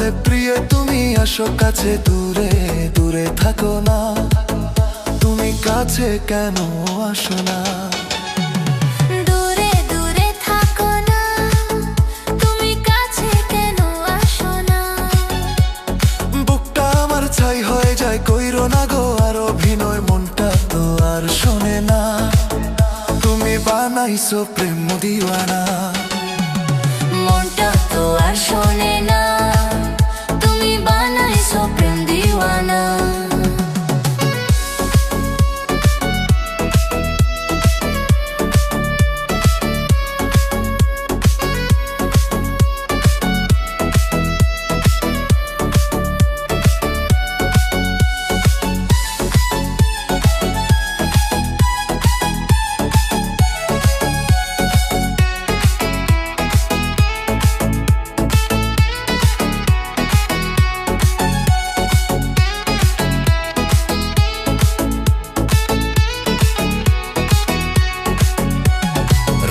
বলে প্রিয় তুমি আসো কাছে, দূরে দূরে থাকো না, তুমি কাছে কেন আসো না? দূরে দূরে থাকো না, তুমি কাছে কেন আসো না? বুকটা আমার ছাই হয়ে যায়, কইরো না গো আর অভিনয়, মনটা তো আর শোনে না, তুমি বানাইছো প্রেম দিওয়ানা। মনটা তো আর শোনে না, তুমি বানাইছো প্রেম দিওয়ানা।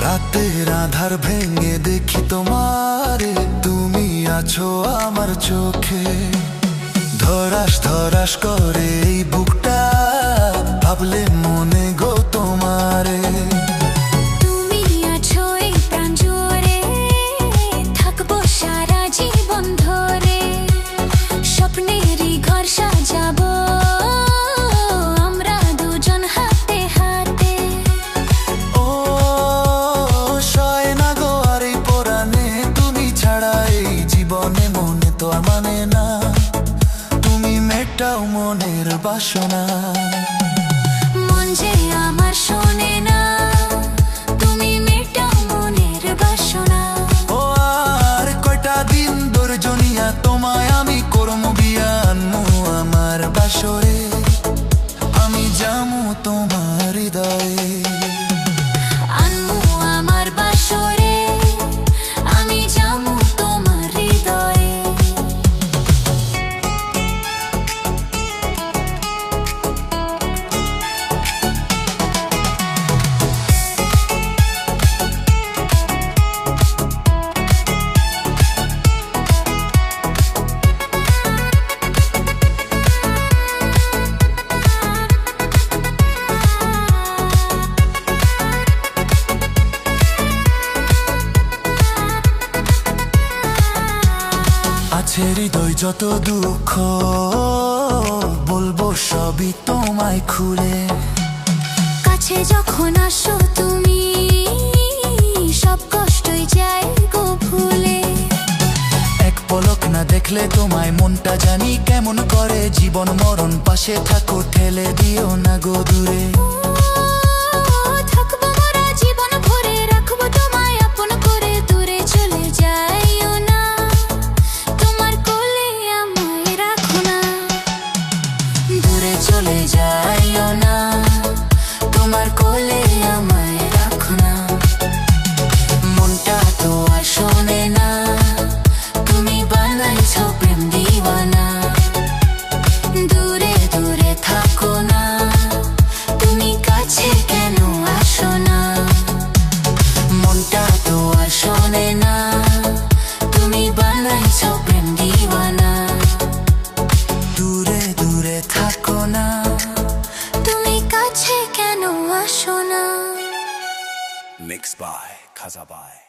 রাতের আধার ভেঙে দেখি তোমারে, তুমি আছো আমার চোখে, ধরাস ধরাস করে এই বুকটা, ভাবলে মনে গো তোমারে। তুমি আছো এই প্রাণ জুড়ে, থাকবো সারা জীবন ধরে, স্বপ্নেরই ঘর সাজাবো আমরা দুজন হাতে হাতে। ও সয় না গো আর এই পরাণে, তুমি ছাড়া এই জীবনে মনে তো আর মানে না, তুমি মেটাও মনের বাসনা। মন যে আমার শোনে না, তুমি মেটাও মনের বাসনা। ও আর কয়টা দিন ধৈর্য নিয়া তোমায় আমি করমু বিয়া, আনমু আমার বাসরে, আমি যামু তোমার হৃদয়ে। আনমু আমার বাসরে, আমি যামু তোমার হৃদয়ে। আছে হৃদয় যত দুঃখ, বলবো সবই তোমায় খুলে, কাছে যখন আসো তুমি, সব কষ্টই যায় গো ভুলে। এক পলক না দেখলে তোমায় মনটা জানি কেমন করে, জীবন মরণ পাশে থাকো, ঠেলে দিও না গো দূরে। থাকবো মোরা জীবন ভরে, রাখবো তোমায় আপন করে, দূরে চলে যাইও না, তোমার কোলে আমায় রাখো না। দূরে চলে যাইও না, তোমার কোলে আমায় রাখো না। মনটা তো আর শোনে না, তুমি বানাইছো প্রেম দিওয়ানা। দূরে দূরে থাকো না, তুমি কাছে কেন আসো না? মনটা তো আর শোনে না, তুমি বানাইছো প্রেম দিওয়ানা। দূরে দূরে থাকো না, তুমি কাছে কেন আসো না? Mixed by Kazabai.